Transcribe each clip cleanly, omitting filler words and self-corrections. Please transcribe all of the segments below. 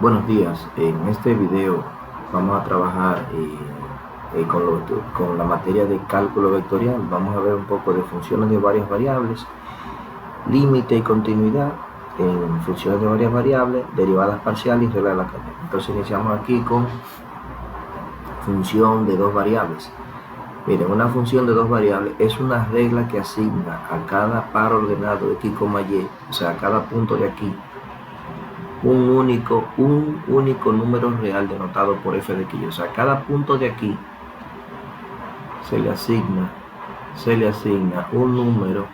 Buenos días, en este video vamos a trabajar con la materia de cálculo vectorial. Vamos a ver un poco de funciones de varias variables, límite y continuidad en funciones de varias variables, derivadas parciales y regla de la cadena. Entonces iniciamos aquí con función de dos variables. Miren, una función de dos variables es una regla que asigna a cada par ordenado x, y, o sea, a cada punto de aquí, un único número real denotado por f de x. O sea, a cada punto de aquí se le asigna un número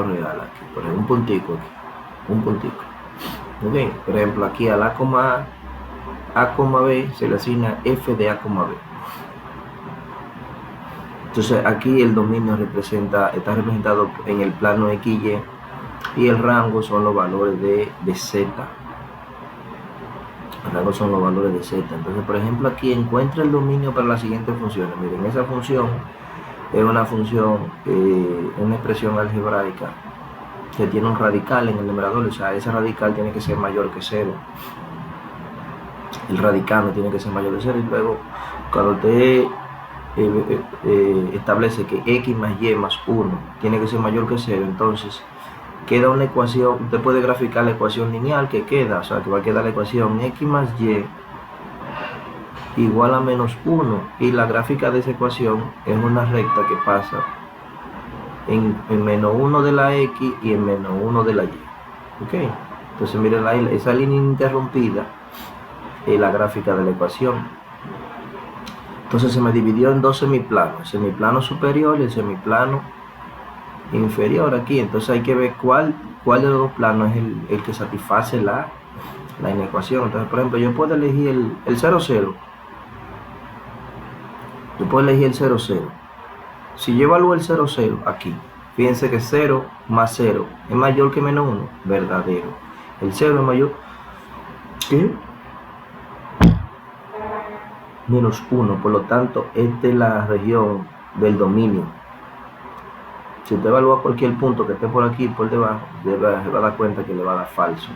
real aquí, por ejemplo, un puntico aquí, un puntico. Ok, por ejemplo, aquí a la coma A, B se le asigna f de A, B. Entonces aquí el dominio está representado en el plano XY y el rango son los valores de Z. El rango son los valores de Z. Entonces, por ejemplo, aquí encuentra el dominio para las siguientes funciones. Miren, esa función es una función, una expresión algebraica que tiene un radical en el numerador. O sea, ese radical tiene que ser mayor que 0. El radicando tiene que ser mayor que 0. Y luego, cuando usted establece que x más y más 1 tiene que ser mayor que 0, entonces queda una ecuación. Usted puede graficar la ecuación lineal que queda, o sea, que va a quedar la ecuación x más y igual a menos 1, y la gráfica de esa ecuación es una recta que pasa en menos 1 de la x y en menos 1 de la y. Ok, entonces miren esa línea interrumpida es la gráfica de la ecuación. Entonces se me dividió en dos semiplanos, el semiplano superior y el semiplano inferior aquí. Entonces hay que ver cuál de los dos planos es el que satisface la inecuación. Entonces, por ejemplo, yo puedo elegir el 0, 0. Yo puedo elegir el 0, 0. Si yo evalúo el 0, 0 aquí, fíjense que 0 más 0 es mayor que menos 1, verdadero. El 0 es mayor que menos 1, por lo tanto, esta es la región del dominio. Si usted evalúa cualquier punto que esté por aquí, por debajo, se va a dar cuenta que le va a dar falso.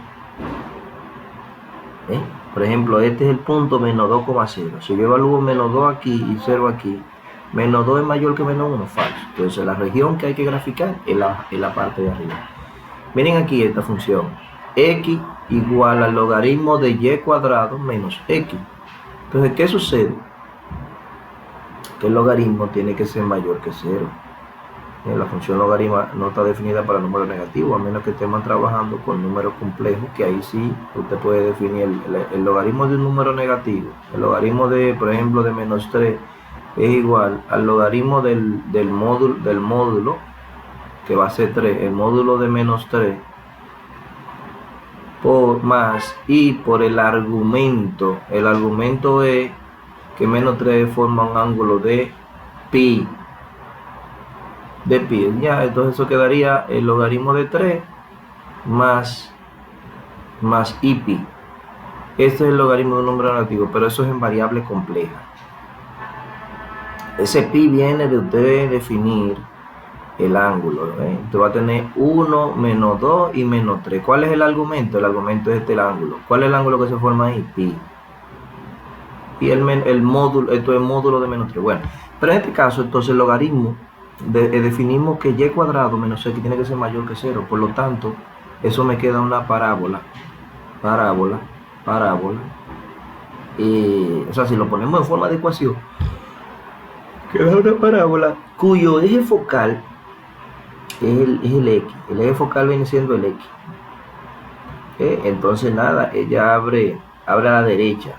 Por ejemplo, este es el punto menos 2,0. Si yo evalúo menos 2 aquí y 0 aquí, menos 2 es mayor que menos 1, falso. Entonces la región que hay que graficar es la parte de arriba. Miren aquí esta función, x igual al logaritmo de y cuadrado menos x. Entonces, ¿qué sucede? Que el logaritmo tiene que ser mayor que 0. La función logaritmo no está definida para números negativos, a menos que estemos trabajando con números complejos, que ahí sí usted puede definir el logaritmo de un número negativo. El logaritmo de, por ejemplo, de menos 3 es igual al logaritmo del módulo, que va a ser 3, el módulo de menos 3, por más y por el argumento. El argumento es que menos 3 forma un ángulo de pi. Ya, entonces eso quedaría el logaritmo de 3 más i pi. Este es el logaritmo de un número negativo, pero eso es en variable compleja. Ese pi viene de usted definir el ángulo. Usted va a tener 1, menos 2 y menos 3. ¿Cuál es el argumento? El argumento es el ángulo. ¿Cuál es el ángulo que se forma ahí? Pi. Y el módulo, esto es el módulo de menos 3. Bueno, pero en este caso, entonces el logaritmo, definimos que y cuadrado menos x tiene que ser mayor que 0. Por lo tanto, eso me queda una parábola. O sea, si lo ponemos en forma de ecuación, queda una parábola cuyo eje focal es el x. El eje focal viene siendo el x. Entonces nada, ella abre a la derecha,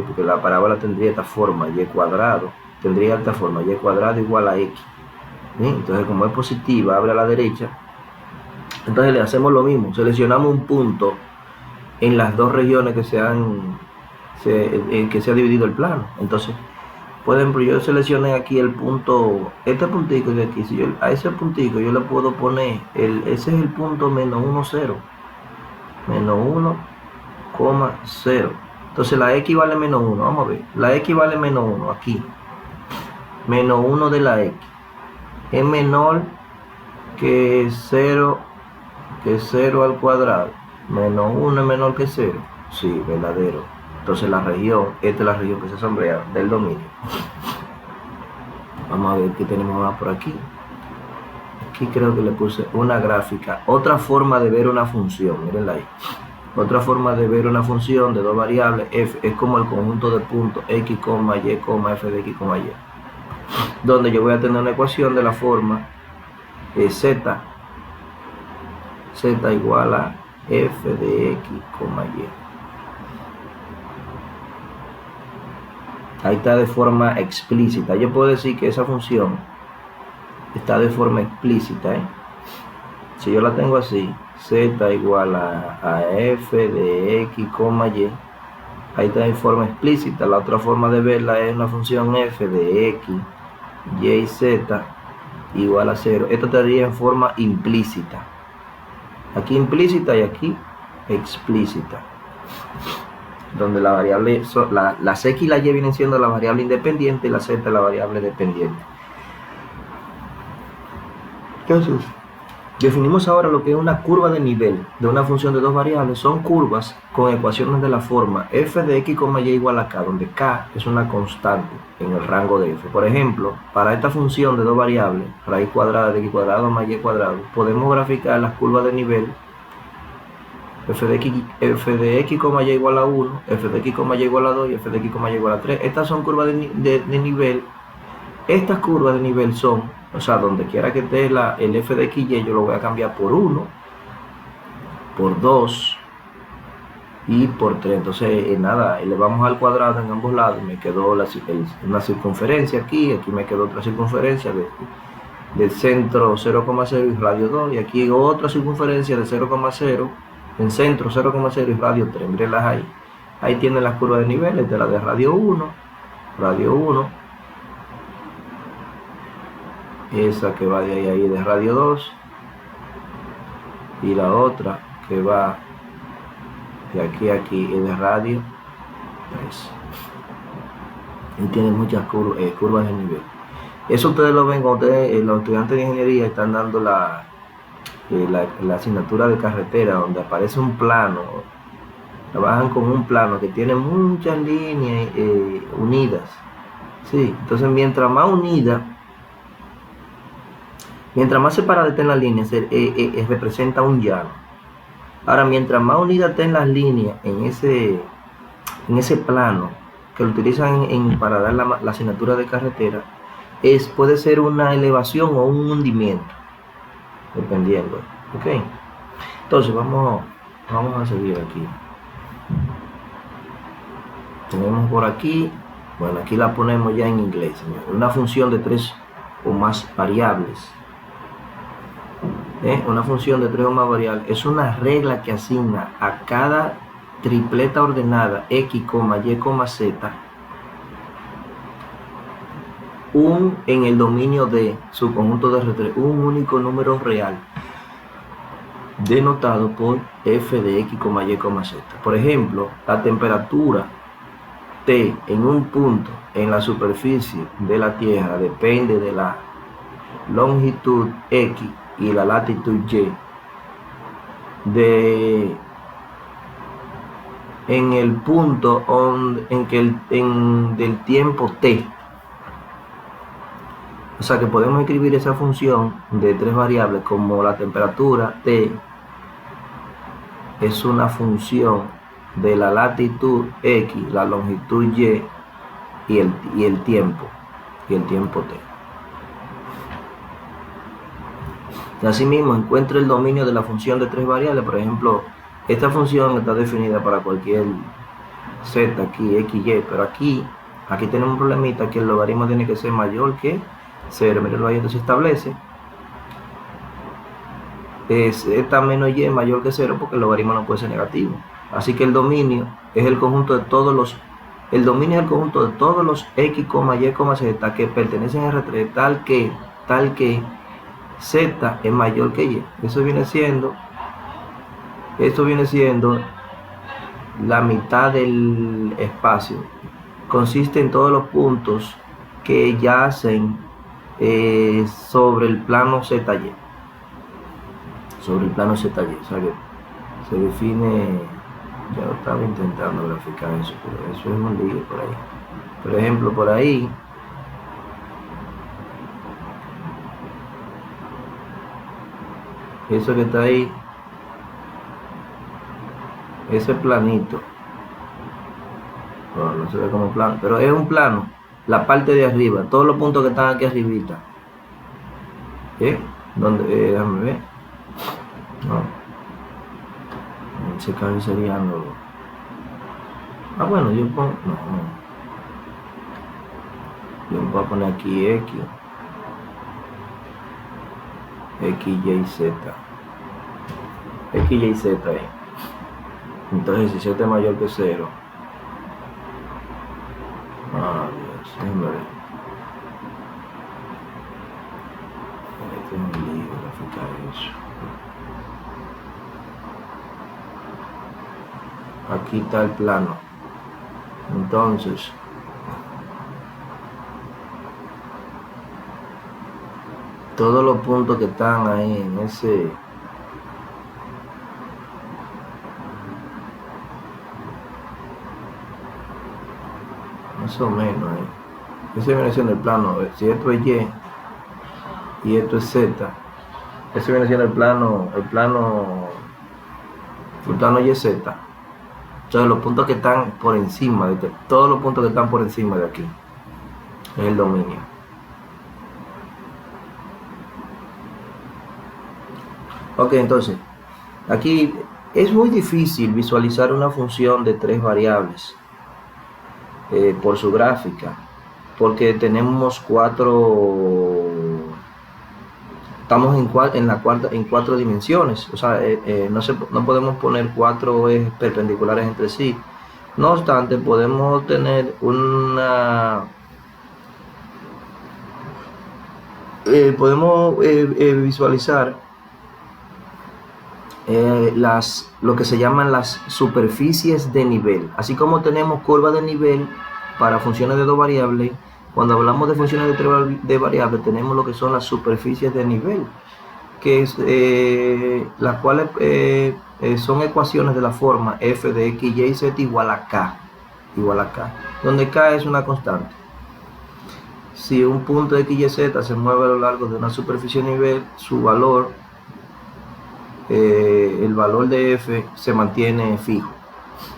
porque la parábola tendría esta forma, y cuadrado igual a x. Entonces, como es positiva, abre a la derecha. Entonces le hacemos lo mismo, seleccionamos un punto en las dos regiones que se ha dividido el plano. Entonces, por ejemplo, yo seleccioné aquí el punto, este puntico de aquí. Si a ese puntico yo le puedo poner, ese es el punto menos 1, 0. Menos 1,0. Entonces la x vale menos 1. Vamos a ver, la x vale menos 1 aquí. Menos 1 de la x es menor que 0 al cuadrado. Menos 1 es menor que 0. Sí, verdadero. Entonces la región, esta es la región que se sombrea del dominio. Vamos a ver qué tenemos más por aquí. Aquí creo que le puse una gráfica. Otra forma de ver una función, mírenla ahí. Otra forma de ver una función de dos variables, f, es como el conjunto de puntos x, y, f de x, y. Donde yo voy a tener una ecuación de la forma z igual a f de x, y. Ahí está de forma explícita. Yo puedo decir que esa función está de forma explícita, Si yo la tengo así, z igual a f de x, y, ahí está de forma explícita. La otra forma de verla es una función f de x, y, z igual a 0. Esto estaría en forma implícita. Aquí implícita y aquí explícita. Donde la variable, las x y la y vienen siendo la variable independiente y la z la variable dependiente. Entonces, definimos ahora lo que es una curva de nivel de una función de dos variables. Son curvas con ecuaciones de la forma f de x, y igual a k, donde k es una constante en el rango de f. Por ejemplo, para esta función de dos variables, raíz cuadrada de x cuadrado más y cuadrado, podemos graficar las curvas de nivel f de x, y igual a 1, f de x, y igual a 2 y f de x, y igual a 3. Estas son curvas de nivel. Estas curvas de nivel son, o sea, donde quiera que esté el f de x, y yo lo voy a cambiar por 1, por 2 y por 3. Entonces, nada, elevamos al cuadrado en ambos lados. Me quedó una circunferencia aquí me quedó otra circunferencia del centro 0,0 y radio 2. Y aquí otra circunferencia de 0,0, en centro 0,0 y radio 3. Mírenlas ahí. Ahí tienen las curvas de niveles de la de radio 1, esa que va de ahí de radio 2, y la otra que va de aquí a aquí es de radio 3. Y tiene muchas curvas de nivel. Eso ustedes lo ven cuando los estudiantes de ingeniería están dando la asignatura de carretera, donde aparece un plano. Trabajan con un plano que tiene muchas líneas unidas. Sí, entonces mientras más unida, mientras más separada estén las líneas, representa un llano. Ahora, mientras más unidas estén las líneas en ese plano que lo utilizan para dar la asignatura de carretera, puede ser una elevación o un hundimiento, dependiendo. Ok, entonces vamos a seguir aquí. Tenemos por aquí, bueno, aquí la ponemos ya en inglés, señores. Una función de 3 o más variables. Una función de 3 o más variables es una regla que asigna a cada tripleta ordenada x, y, z en el dominio de su conjunto de R3 un único número real denotado por f de x, y, z. Por ejemplo, la temperatura T en un punto en la superficie de la Tierra depende de la longitud x y la latitud y en el punto del tiempo t. O sea que podemos escribir esa función de 3 variables como la temperatura t es una función de la latitud x, la longitud y el tiempo t. Y asimismo, encuentre el dominio de la función de 3 variables. Por ejemplo, esta función está definida para cualquier z, aquí, x, y, pero aquí tenemos un problemita, que el logaritmo tiene que ser mayor que 0. Miren, ahí entonces establece z menos y mayor que 0, porque el logaritmo no puede ser negativo. Así que el dominio es el conjunto de todos los x, y, z que pertenecen a R3 tal que z es mayor que y. Esto viene siendo la mitad del espacio. Consiste en todos los puntos que yacen sobre el plano ZY. O sea que se define, ya estaba intentando graficar eso, pero eso es un lío por ahí. Por ejemplo, por ahí, eso que está ahí, ese planito, no se ve como plano, pero es un plano, la parte de arriba, todos los puntos que están aquí arribita, donde, déjame ver, no, ese caso sería no. Bueno, yo pongo, yo voy a poner aquí X, Y, Z, X, Y, Z, entonces si Z es mayor que 0, Dios, déjame ver. Este es un lío graficar eso. Aquí está el plano. Entonces, todos los puntos que están ahí en ese, más o menos ahí, ese viene siendo el plano. Si esto es Y y esto es Z, ese viene siendo el plano YZ. Entonces los puntos que están por encima de todos los puntos que están por encima de aquí es el dominio. Ok, entonces aquí es muy difícil visualizar una función de 3 variables por su gráfica, porque tenemos 4, estamos en 4 dimensiones, o sea, no podemos poner 4 ejes perpendiculares entre sí. No obstante, podemos tener podemos visualizar lo que se llaman las superficies de nivel. Así como tenemos curva de nivel para funciones de 2 variables, cuando hablamos de funciones de 3 variables tenemos lo que son las superficies de nivel, que es las cuales son ecuaciones de la forma f de x, y, z igual a k, donde k es una constante. Si un punto x, y, z se mueve a lo largo de una superficie de nivel, su valor, el valor de f se mantiene fijo.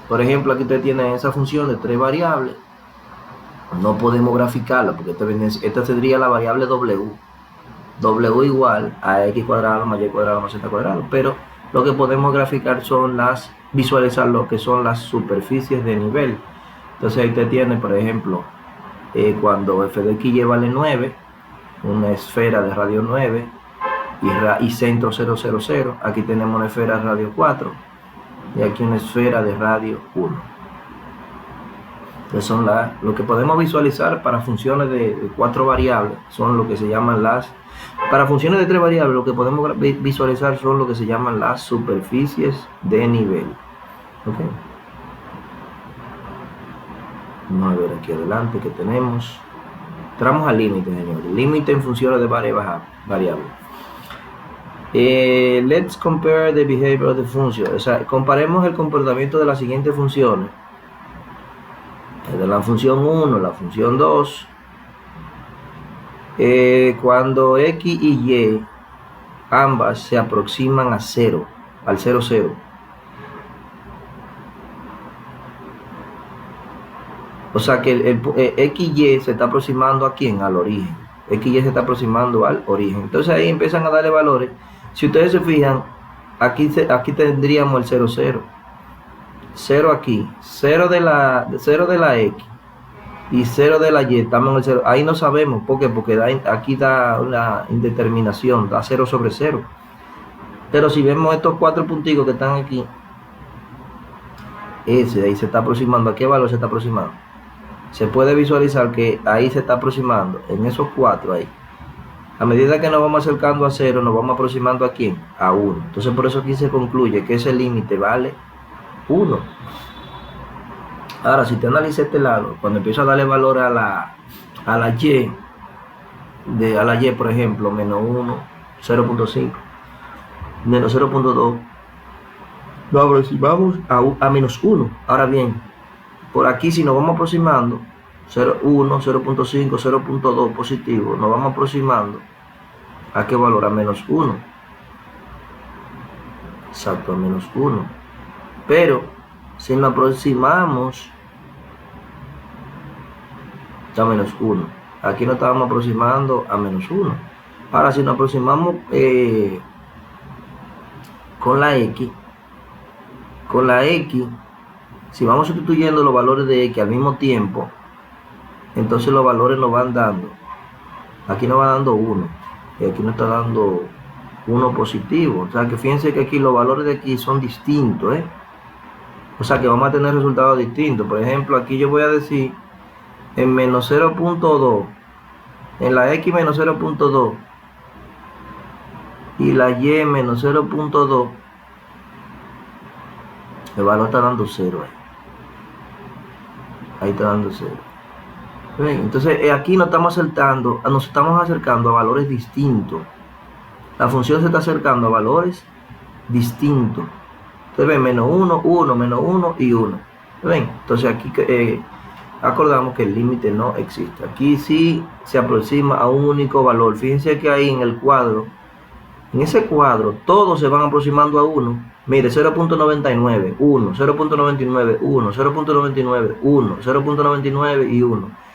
Por ejemplo, aquí usted tiene esa función de 3 variables. No podemos graficarla porque esta sería la variable w igual a x cuadrado más y cuadrado más z cuadrado, pero lo que podemos graficar son visualizar lo que son las superficies de nivel. Entonces ahí usted tiene, por ejemplo, cuando f de x y vale 9, una esfera de radio 9 y centro 0, 0, 0. Aquí tenemos una esfera de radio 4 y aquí una esfera de radio 1. Entonces son lo que podemos visualizar para funciones de 4 variables, son lo que se llaman para funciones de 3 variables, lo que podemos visualizar son lo que se llaman las superficies de nivel. Okay. Vamos a ver aquí adelante que tenemos. Entramos al límite, señores. Límite en funciones de variables. Let's compare the behavior of the function. O sea, comparemos el comportamiento de las siguientes funciones. De la función 1, la función 2. Cuando x y y ambas se aproximan a 0, al 0, 0. O sea que el x y y se está aproximando ¿a quién? Al origen. X y y se está aproximando al origen. Entonces ahí empiezan a darle valores. Si ustedes se fijan, aquí tendríamos el 0, 0. 0 aquí, 0 de la X y 0 de la Y, estamos en el 0. Ahí no sabemos, ¿por qué? Porque aquí da una indeterminación, da 0 sobre 0. Pero si vemos estos 4 punticos que están aquí, ese de ahí se está aproximando. ¿A qué valor se está aproximando? Se puede visualizar que ahí se está aproximando, en esos 4 ahí. A medida que nos vamos acercando a 0, nos vamos aproximando ¿a quién? A 1. Entonces por eso aquí se concluye que ese límite vale 1. Ahora, si te analiza este lado, cuando empiezo a darle valor a la Y, por ejemplo, menos 1, 0.5, menos 0.2, Nos aproximamos a menos 1. Ahora bien, por aquí si nos vamos aproximando, 0,1, 0,5, 0,2 positivo, nos vamos aproximando a qué valor, a menos 1. Exacto, a menos 1. Pero si nos aproximamos a menos 1, aquí nos estábamos aproximando a menos 1. Ahora si nos aproximamos con la X, si vamos sustituyendo los valores de X al mismo tiempo, entonces los valores nos van dando, aquí nos va dando 1 y aquí nos está dando 1 positivo. O sea que fíjense que aquí los valores de aquí son distintos, o sea que vamos a tener resultados distintos. Por ejemplo, aquí yo voy a decir en menos 0,2, en la X menos 0,2 y la Y menos 0,2, el valor está dando 0 ahí está dando 0. Bien, entonces aquí nos estamos acercando a valores distintos. La función se está acercando a valores distintos. Entonces ven, menos 1, 1, menos 1 y 1. Ven, entonces aquí acordamos que el límite no existe. Aquí sí se aproxima a un único valor. Fíjense que ahí en el cuadro, en ese cuadro, todos se van aproximando a 1. Mire, 0,99, 1, 0,99, 1, 0,99, 1, 0,99 y 1.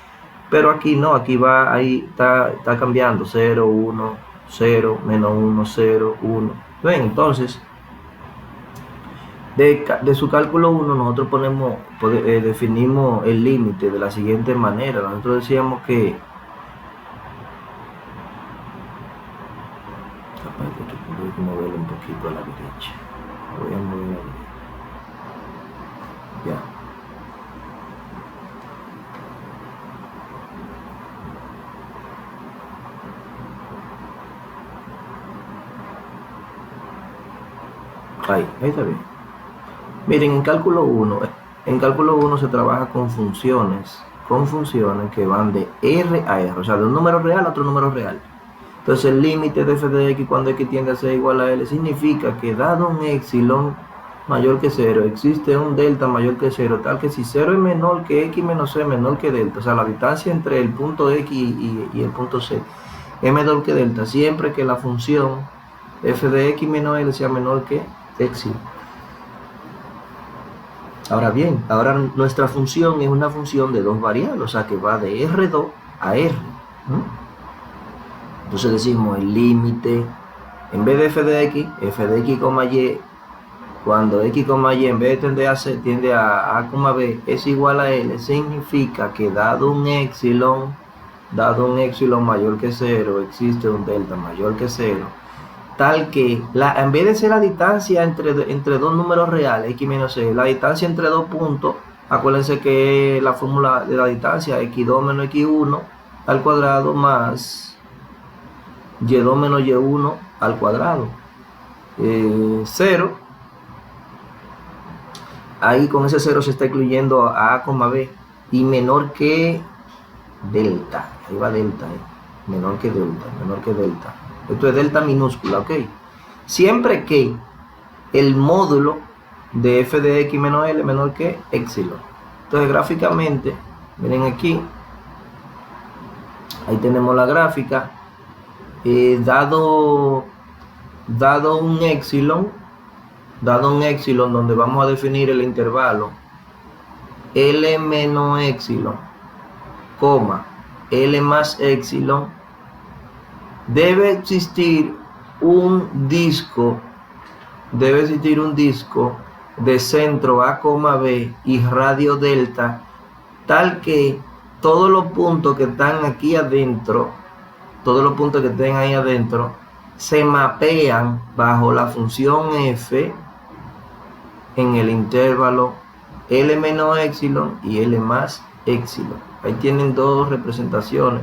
Pero aquí no, aquí va, ahí está cambiando, 0, 1, 0, menos 1, 0, 1. Ven, entonces, de su cálculo 1 nosotros definimos el límite de la siguiente manera. Nosotros decíamos que voy a moverlo un poquito a la derecha. Voy a mover a la derecha. Ya. Ahí está bien. Miren, en cálculo 1 se trabaja con funciones que van de R a R, o sea, de un número real a otro número real. Entonces el límite de f de x cuando x tiende a ser igual a L significa que dado un epsilon mayor que 0, existe un delta mayor que 0, tal que si 0 es menor que x menos c menor que delta, o sea, la distancia entre el punto x y el punto c es menor que delta, siempre que la función f de x menos L sea menor que epsilon. Ahora bien, ahora nuestra función es una función de dos variables, o sea que va de R2 a R. Entonces decimos el límite, en vez de f de x, y, cuando x, y en vez de tender a c, tiende a b, es igual a L, significa que dado un epsilon mayor que 0, existe un delta mayor que 0, tal que en vez de ser la distancia entre dos números reales, x menos c, la distancia entre dos puntos, acuérdense que la fórmula de la distancia x2 menos x1 al cuadrado más y2 menos y1 al cuadrado, 0, ahí con ese 0 se está incluyendo a, b, y menor que delta, ahí va delta, menor que delta. Esto es delta minúscula, ok. Siempre que el módulo de f de x menos L menor que epsilon. Entonces gráficamente, miren aquí, ahí tenemos la gráfica. Dado un epsilon donde vamos a definir el intervalo L menos epsilon, L más epsilon, debe existir un disco de centro A, B y radio delta, tal que todos los puntos que están aquí adentro, se mapean bajo la función f en el intervalo L menos epsilon y L más epsilon. Ahí tienen dos representaciones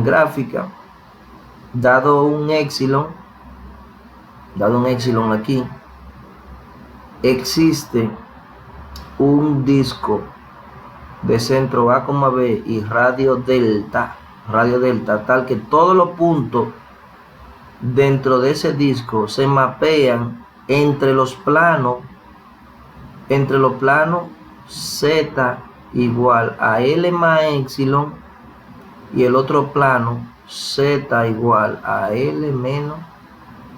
gráfica. Dado un epsilon aquí, existe un disco de centro A, B y radio delta, tal que todos los puntos dentro de ese disco se mapean entre los planos z igual a L más epsilon y el otro plano z igual a L menos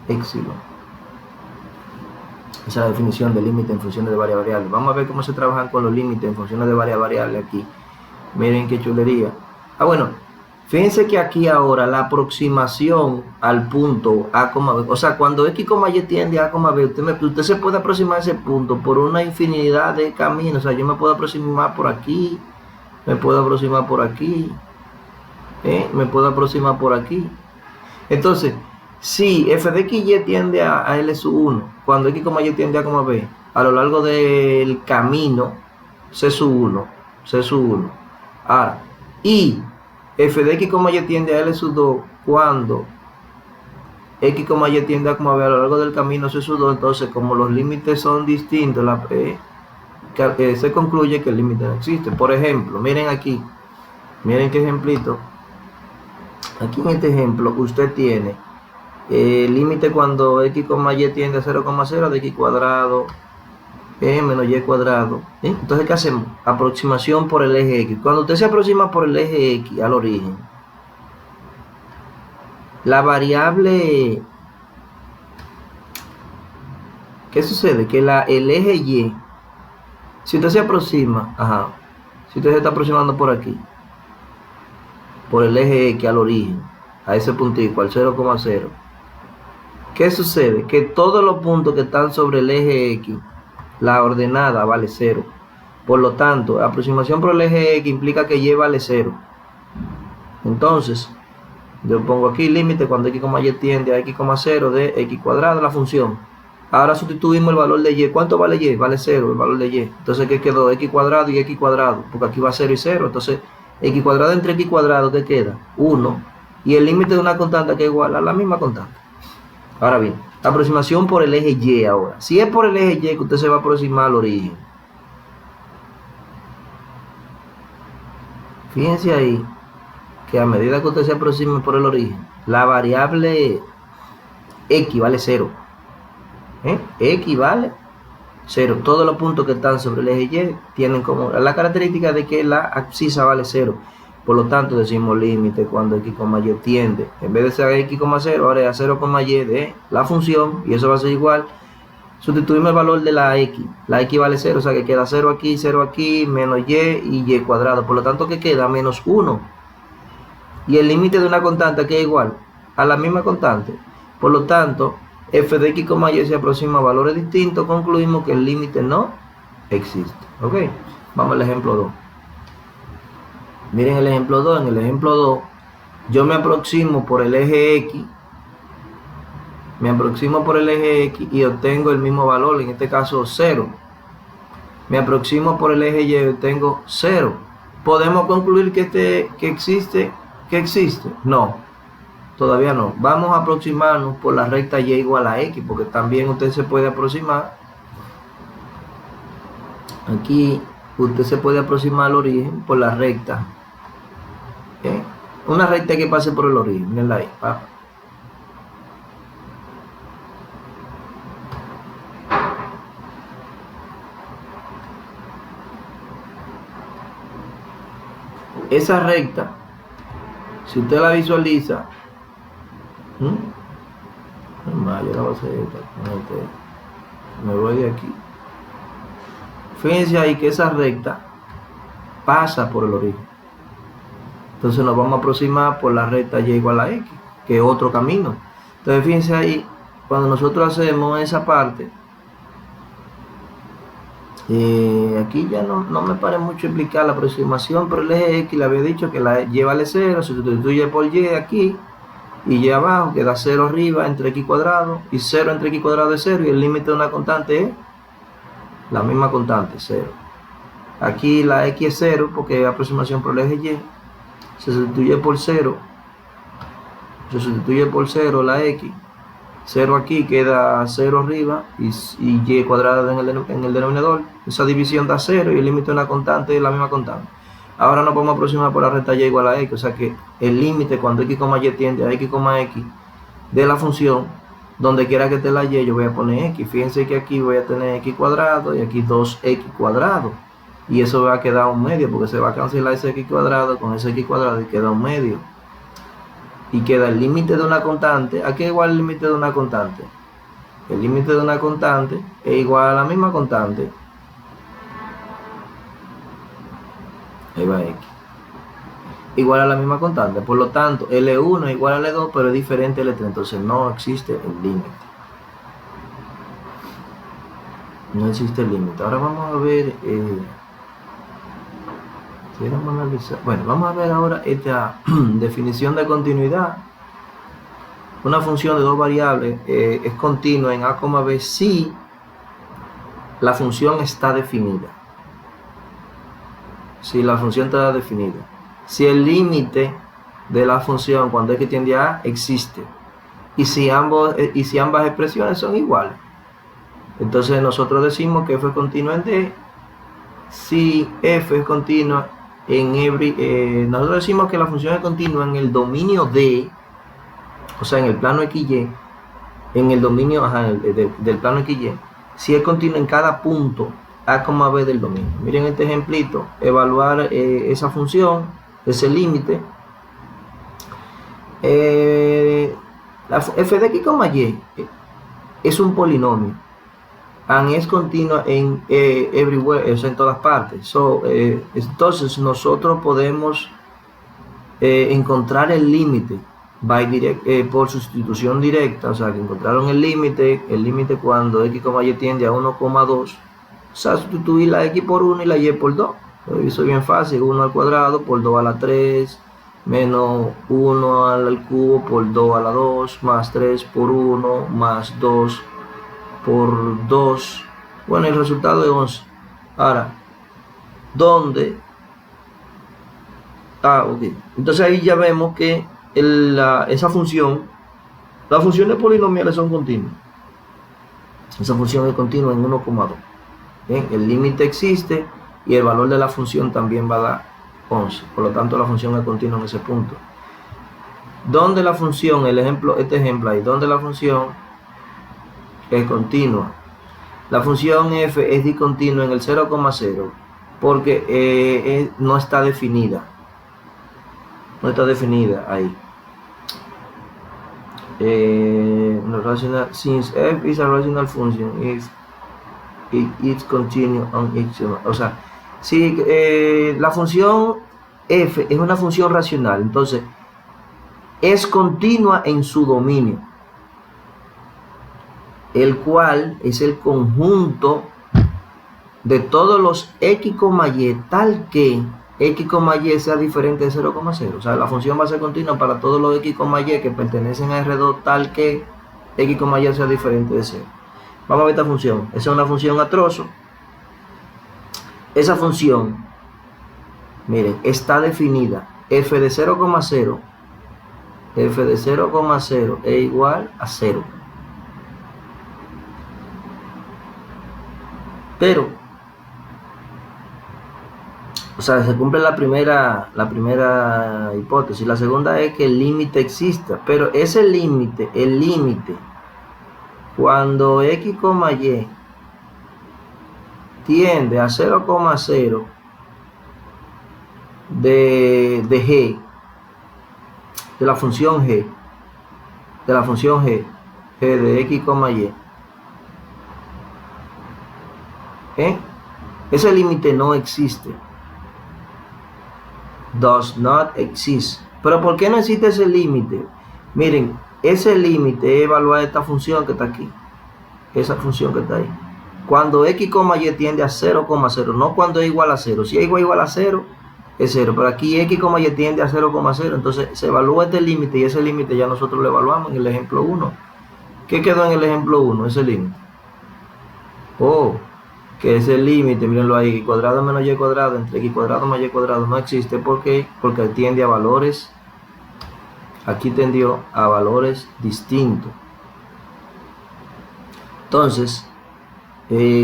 epsilon. Esa es la definición de límite en funciones de varias variables. Vamos a ver cómo se trabajan con los límites en funciones de varias variables aquí. Miren qué chulería. Bueno, fíjense que aquí ahora la aproximación al punto A, B, o sea, cuando X, Y tiende a A, B, usted se puede aproximar a ese punto por una infinidad de caminos. O sea, yo me puedo aproximar por aquí, me puedo aproximar por aquí, me puedo aproximar por aquí. Entonces, si f de x, y tiende a L sub 1, cuando X, Y tiende a B, a lo largo del camino, C sub 1, ahora, y f de x, Y tiende a L sub 2, cuando X, Y tiende a B a lo largo del camino C sub 2, entonces como los límites son distintos, se concluye que el límite no existe. Por ejemplo, miren aquí, miren qué ejemplito. Aquí en este ejemplo usted tiene el límite cuando X, Y tiende a 0,0 de X cuadrado menos Y cuadrado. Entonces, ¿qué hacemos? Aproximación por el eje X. Cuando usted se aproxima por el eje X al origen, la variable, ¿qué sucede? Que el eje Y, si usted se aproxima, si usted se está aproximando por aquí, por el eje X al origen, a ese puntico, al 0,0, ¿qué sucede? Que todos los puntos que están sobre el eje X, la ordenada vale 0. Por lo tanto, aproximación por el eje X implica que Y vale 0. Entonces, yo pongo aquí límite cuando X, Y tiende a X,0 de X cuadrado, la función. Ahora sustituimos el valor de Y. ¿Cuánto vale Y? Vale 0 el valor de Y. Entonces, ¿qué quedó? X cuadrado y X cuadrado, porque aquí va 0 y 0. Entonces, X cuadrado entre X cuadrado, ¿qué queda? 1. Y el límite de una constante que es igual a la misma constante. Ahora bien, aproximación por el eje Y ahora. Si es por el eje Y que usted se va a aproximar al origen, fíjense ahí que a medida que usted se aproxime por el origen, la variable X vale 0. X vale 0. Todos los puntos que están sobre el eje Y tienen como la característica de que la abscisa vale 0. Por lo tanto, decimos límite cuando X, Y tiende, en vez de ser X,0, ahora es a 0,Y de la función, y eso va a ser igual. Sustituimos el valor de la X. La X vale 0, o sea que queda 0 aquí, menos Y y Y cuadrado. Por lo tanto, ¿qué queda? Menos 1. Y el límite de una constante que es igual a la misma constante. Por lo tanto, f de X, Y se aproxima a valores distintos. Concluimos que el límite no existe. ¿Ok? Vamos al ejemplo 2. Miren el ejemplo 2. En el ejemplo 2, yo me aproximo por el eje X. Y obtengo el mismo valor, en este caso 0. Me aproximo por el eje Y y obtengo 0. ¿Podemos concluir que existe? No, todavía no. Vamos a aproximarnos por la recta Y igual a X, porque también usted se puede aproximar. Aquí usted se puede aproximar al origen por la recta. Una recta que pase por el origen. Mirenla ahí. Esa recta, si usted la visualiza, yo la voy a hacer esta. Me voy de aquí. Fíjense ahí que esa recta pasa por el origen. Entonces nos vamos a aproximar por la recta Y igual a X, que es otro camino. Entonces fíjense ahí, cuando nosotros hacemos esa parte, aquí ya no me parece mucho explicar la aproximación por el eje X. Le había dicho que la Y vale 0, se sustituye por Y aquí, y Y abajo queda 0 arriba entre X cuadrado, y 0 entre X cuadrado es 0, y el límite de una constante es la misma constante, 0. Aquí la X es 0 porque es aproximación por el eje Y. Se sustituye por 0, la X, 0 aquí, queda 0 arriba y Y cuadrado en el denominador. Esa división da 0 y el límite de una constante es la misma constante. Ahora nos vamos a aproximar por la recta Y igual a X, o sea que el límite cuando X, Y tiende a X, de la función Donde quiera que esté la y, yo voy a poner x. Fíjense que aquí voy a tener x cuadrado y aquí 2x cuadrado. Y eso va a quedar un medio, porque se va a cancelar ese x cuadrado con ese x cuadrado y queda un medio. Y queda el límite de una constante. ¿A qué es igual el límite de una constante? El límite de una constante es igual a la misma constante. Ahí va x. Igual a la misma constante. Por lo tanto, L1 es igual a L2, pero es diferente a L3. Entonces no existe el límite. No existe el límite. Ahora vamos a ver... bueno, vamos a ver ahora esta definición de continuidad. Una función de dos variables es continua en A, B si la función está definida. Si la función está definida. Si el límite de la función cuando x tiende a A existe. Y si ambas expresiones son iguales. Entonces nosotros decimos que f es continua en D. Si f es continua en nosotros decimos que la función es continua en el dominio D, o sea en el plano XY, en el dominio del plano XY, si es continua en cada punto A, B del dominio. Miren este ejemplito, evaluar esa función, ese límite. La f de x, y es un polinomio. And es continua en everywhere, o sea, en todas partes. Entonces nosotros podemos encontrar el límite por sustitución directa, o sea, que encontraron el límite cuando x, y tiende a 1,2, o sea, sustituir la x por 1 y la y por 2. Eso es bien fácil, 1 al cuadrado por 2 a la 3, menos 1 al cubo por 2 a la 2, más 3 por 1, más 2 por 2, bueno, el resultado es 11. Ahora, ¿dónde? Ok. Entonces ahí ya vemos que esa función, las funciones polinomiales son continuas. Esa función es continua en 1,2. El límite existe y el valor de la función también va a dar 11. Por lo tanto, la función es continua en ese punto. ¿Dónde la función, este ejemplo ahí, donde la función es continua? La función f es discontinua en el 0,0 porque no está definida. No está definida ahí. Since f is a rational function, if it is continuous on x, o sea, si la función f es una función racional, entonces es continua en su dominio, el cual es el conjunto de todos los x, y tal que x, y sea diferente de 0,0. O sea, la función va a ser continua para todos los x, y que pertenecen a R2 tal que x, y sea diferente de 0. Vamos a ver esta función. Esa es una función a trozo. Esa función, miren, está definida. F de 0,0 es igual a 0. Pero, o sea, se cumple la primera hipótesis. La segunda es que el límite exista, pero ese límite, cuando x, y tiende a 0,0 de g, de la función g, g de x, y, ese límite no existe. Does not exist. Pero ¿por qué no existe ese límite? Miren, ese límite es evaluar esta función que está aquí, esa función que está ahí, cuando x, y tiende a 0,0, no cuando es igual a 0. Si es igual a 0, es 0, pero aquí x, y tiende a 0,0, entonces se evalúa este límite y ese límite ya nosotros lo evaluamos en el ejemplo 1. ¿Qué quedó en el ejemplo 1? Ese límite. Que ese límite, mírenlo ahí, y cuadrado menos y cuadrado entre x cuadrado más y cuadrado no existe. ¿Por qué? Porque tiende a valores, aquí tendió a valores distintos. Entonces,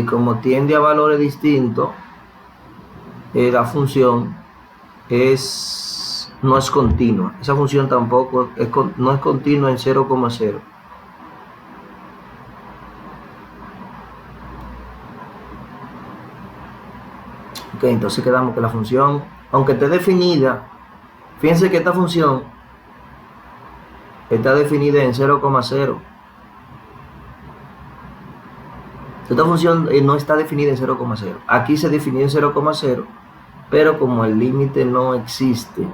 como tiende a valores distintos, la función no es continua. Esa función tampoco no es continua en 0,0. Ok, entonces quedamos que la función, aunque esté definida, fíjense que esta función está definida en 0,0. Esta función no está definida en 0,0. Aquí se definió en 0,0, pero como el límite no existe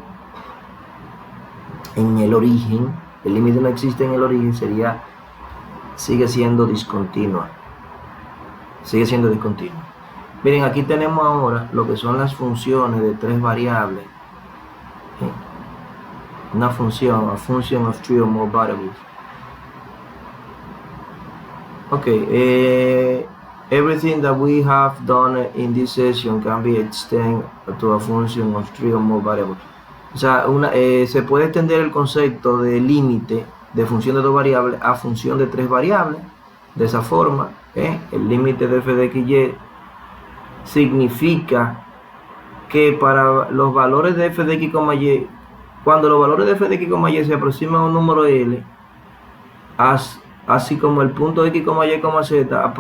en el origen, el límite no existe en el origen, sigue siendo discontinua. Sigue siendo discontinua. Miren, aquí tenemos ahora lo que son las funciones de tres variables. Una función, a function of three or more variables. Okay, everything that we have done in this session can be extended to a function of three or more variables. O sea, se puede extender el concepto de límite de función de dos variables a función de tres variables. De esa forma, el límite de f de x y significa que para los valores de f de x, y, cuando los valores de f de x, y se aproximan a un número L, así como el punto x, y, z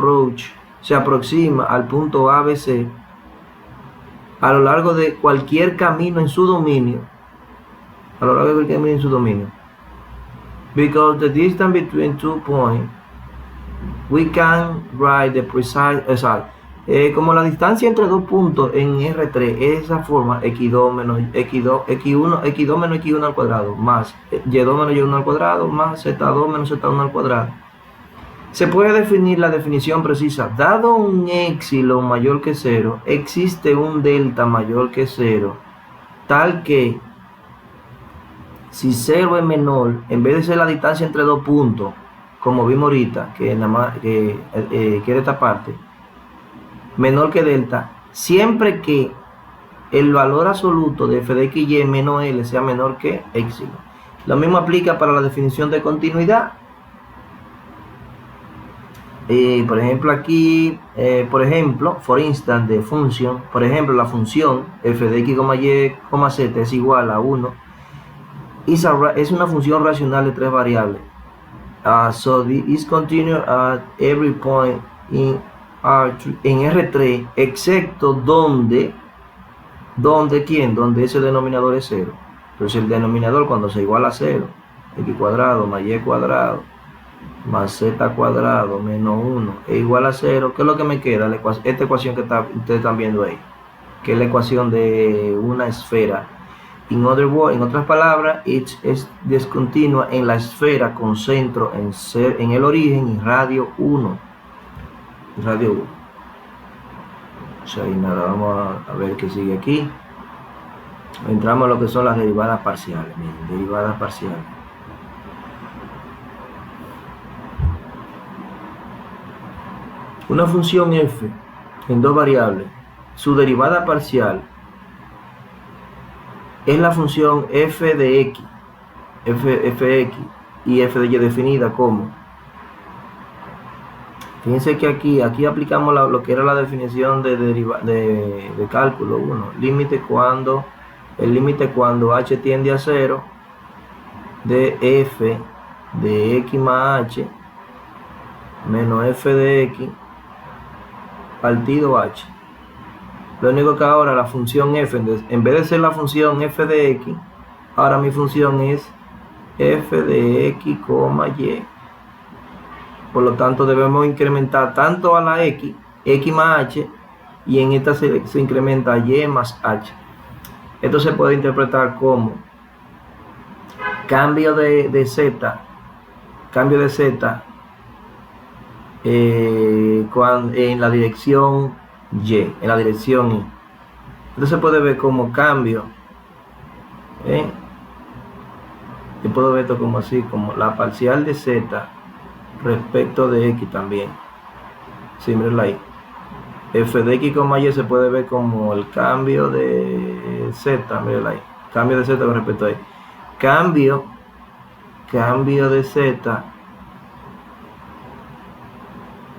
se aproxima al punto A, B, C, a lo largo de cualquier camino en su dominio, because the distance between 2 points, we can write the precise, como la distancia entre dos puntos en R3 es esa forma, x2 menos x1, x2 menos x1 al cuadrado, más y2 menos y1 al cuadrado, más z2 menos z1 al cuadrado. Se puede definir la definición precisa. Dado un épsilon mayor que 0, existe un delta mayor que 0, tal que si 0 es menor, en vez de ser la distancia entre dos puntos, como vimos ahorita, que nada más que era esta parte, menor que delta, siempre que el valor absoluto de f de x y menos L sea menor que épsilon. Lo mismo aplica para la definición de continuidad. Por ejemplo, aquí, for instance, de función, por ejemplo, la función f de x, y, z es igual a 1. Es una función racional de tres variables. So it is continuous at every point in R3, excepto donde ese denominador es 0. Entonces el denominador, cuando se iguala a 0, x cuadrado más y cuadrado más z cuadrado menos 1 es igual a 0, ¿qué es lo que me queda? Esta ecuación que ustedes están viendo ahí, que es la ecuación de una esfera. En otras palabras, es discontinua en la esfera con centro en el origen y radio 1. O sea, y nada, vamos a ver qué sigue aquí. Entramos a lo que son las derivadas parciales. Miren, derivadas parciales. Una función f en dos variables, su derivada parcial es la función f de x, fx y f de y definida como, fíjense que aquí aplicamos lo que era la definición de cálculo 1, el límite cuando h tiende a 0 de f de x más h menos f de x partido h. Lo único que ahora la función f, en vez de ser la función f de x, ahora mi función es f de x, y. Por lo tanto debemos incrementar tanto a la x más h, y en esta se incrementa y más h. Esto se puede interpretar como cambio de z en la dirección y, en la dirección y. Entonces se puede ver como cambio, yo puedo ver esto como así, como la parcial de z respecto de x también. Sí, mirenla ahí. F de x, y se puede ver como el cambio de z, mirenla ahí. Cambio de z con respecto a y. Cambio de z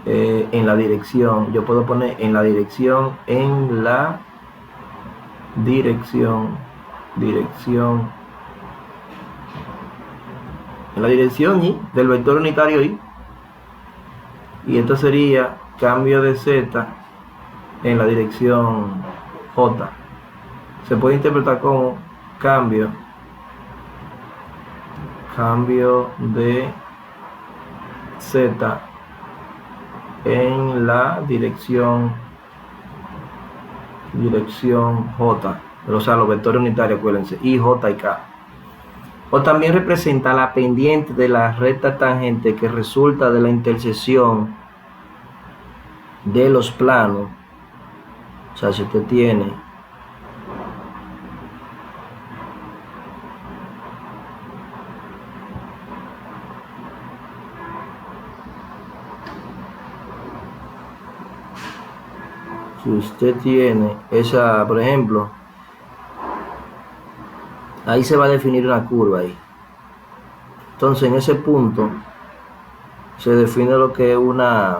en la dirección. Yo puedo poner en la dirección y del vector unitario y esto sería cambio de z en la dirección J. Se puede interpretar como cambio de Z en la dirección J, o sea, los vectores unitarios, acuérdense, I, J y K. O también representa la pendiente de la recta tangente que resulta de la intersección de los planos. O sea, si usted tiene esa, por ejemplo, ahí se va a definir una curva ahí. Entonces en ese punto se define lo que es una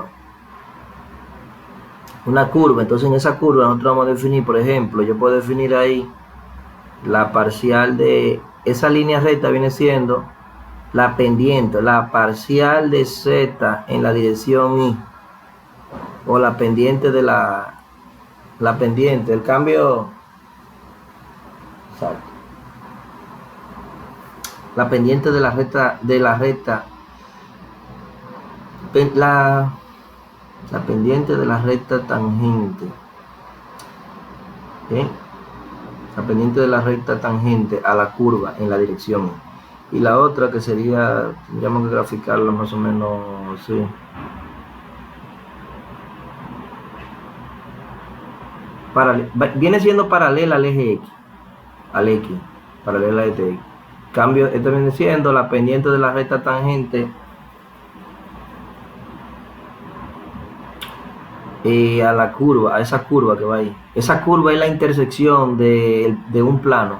curva. Entonces en esa curva nosotros vamos a definir, por ejemplo, yo puedo definir ahí la parcial de esa línea recta, viene siendo la pendiente, la parcial de Z en la dirección I, o la pendiente de la pendiente, el cambio, exacto, la pendiente de la recta, la pendiente de la recta tangente, ¿sí? La pendiente de la recta tangente a la curva en la dirección. Y la otra que sería, tendríamos que graficarlo más o menos así. Viene siendo paralela al eje X, paralela a este X. Cambio, esto viene siendo la pendiente de la recta tangente a la curva, a esa curva que va ahí. Esa curva es la intersección de un plano.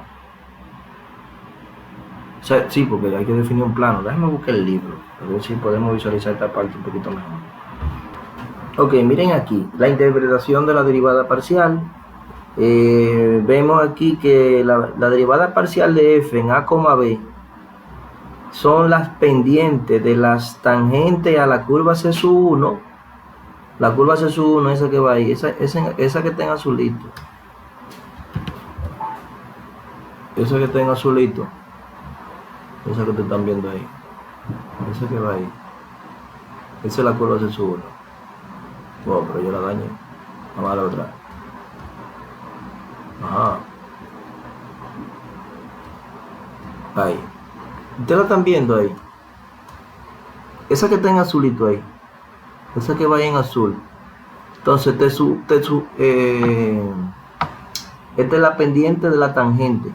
O sea, sí, porque hay que definir un plano. Déjame buscar el libro, a ver si podemos visualizar esta parte un poquito mejor. Ok, miren aquí, la interpretación de la derivada parcial. Vemos aquí que la derivada parcial de f en a, b son las pendientes de las tangentes a la curva C1. La curva C1, esa que va ahí, esa que está en azulito. Esa que está en azulito. Esa que te están viendo ahí. Esa que va ahí. Esa es la curva C1. Wow, pero yo la dañé. Vamos a la otra. Ajá. Ahí. Ustedes la están viendo ahí. Esa que está en azulito ahí. Esa que va ahí en azul. Entonces, esta es la pendiente de la tangente.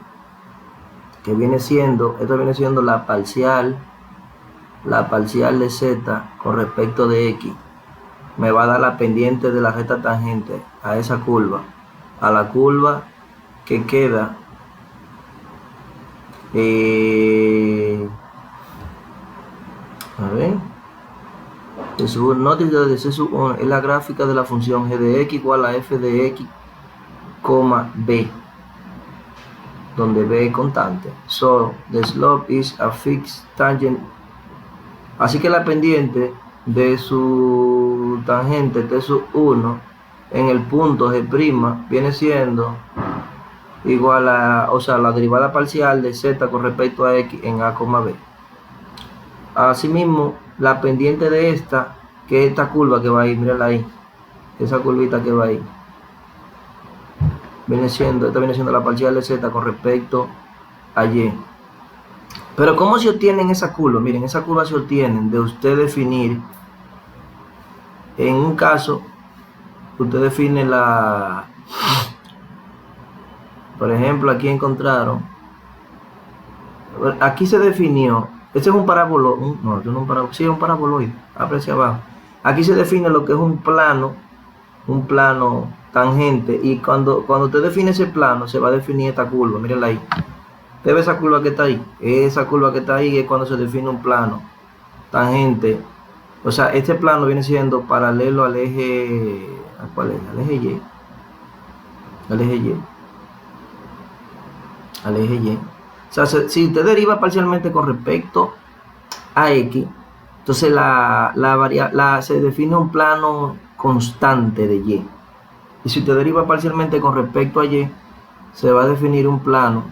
Que viene siendo, esta viene siendo la parcial de Z con respecto de X. Me va a dar la pendiente de la recta tangente a esa curva, a la curva que queda a ver, notice de C1 es la gráfica de la función g de x igual a f de x, b, donde b es constante. So the slope is a fixed tangent. Así que la pendiente de su tangente t sub 1 en el punto g' viene siendo igual a, o sea, la derivada parcial de z con respecto a x en a, b. Asimismo, la pendiente de esta, que es esta curva que va ahí, mírala ahí, esa curvita que va ahí, esta viene siendo la parcial de z con respecto a y. Pero ¿cómo se obtienen esa curva? Miren, esa curva se obtienen de usted definir, en un caso, usted define por ejemplo, aquí encontraron, aquí se definió, este es un paraboloide, no, esto no es un paraboloide, sí es un paraboloide, aprecia abajo. Aquí se define lo que es un plano tangente, y cuando usted define ese plano, se va a definir esta curva, mírenla ahí. ¿Usted ve esa curva que está ahí? Esa curva que está ahí es cuando se define un plano tangente. O sea, este plano viene siendo paralelo al eje, ¿a cuál es? Al eje Y. Al eje Y. Al eje Y. O sea, si usted deriva parcialmente con respecto a X, entonces se define un plano constante de Y. Y si usted deriva parcialmente con respecto a y, se va a definir un plano.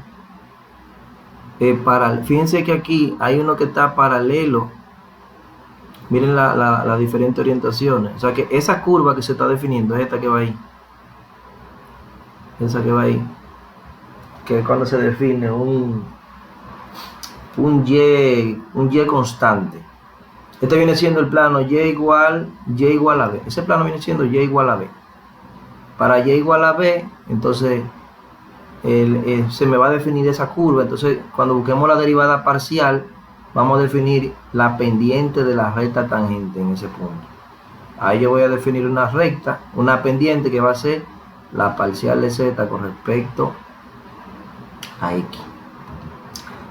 Fíjense que aquí hay uno que está paralelo. Miren las diferentes orientaciones. O sea que esa curva que se está definiendo es esta que va ahí. Esa que va ahí. Que es cuando se define un y constante. Este viene siendo el plano y igual a b. Ese plano viene siendo y igual a b. Para y igual a b, entonces se me va a definir esa curva. Entonces cuando busquemos la derivada parcial, vamos a definir la pendiente de la recta tangente en ese punto. Ahí yo voy a definir una recta, una pendiente que va a ser la parcial de z con respecto a x.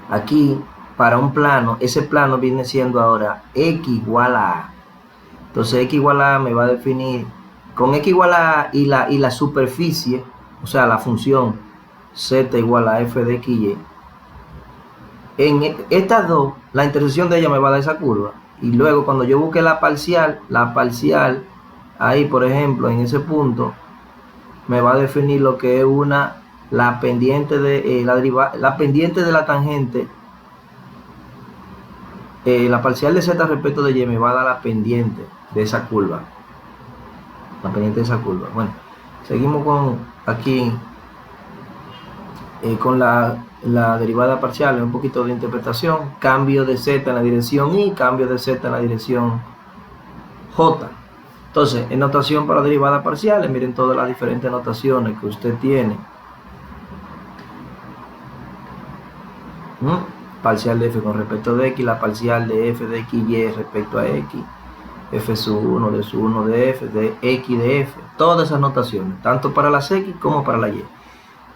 Aquí, para un plano, ese plano viene siendo ahora x igual a a. Entonces x igual a me va a definir, con x igual a y la superficie, o sea, la función z igual a f de x y y. En estas dos, la intersección de ella me va a dar esa curva. Y luego cuando yo busque la parcial, ahí por ejemplo, en ese punto, me va a definir lo que es la pendiente de la pendiente de la tangente. La parcial de z respecto de y me va a dar la pendiente de esa curva. La pendiente de esa curva. Bueno, seguimos con aquí con la derivada parcial, un poquito de interpretación. Cambio de z en la dirección y, cambio de z en la dirección j. Entonces, en notación para derivadas parciales, miren todas las diferentes notaciones que usted tiene. Parcial de f con respecto de x, la parcial de f de x y respecto a x, f sub 1 de sub 1 de f, de x de f, todas esas notaciones, tanto para las x como para la y.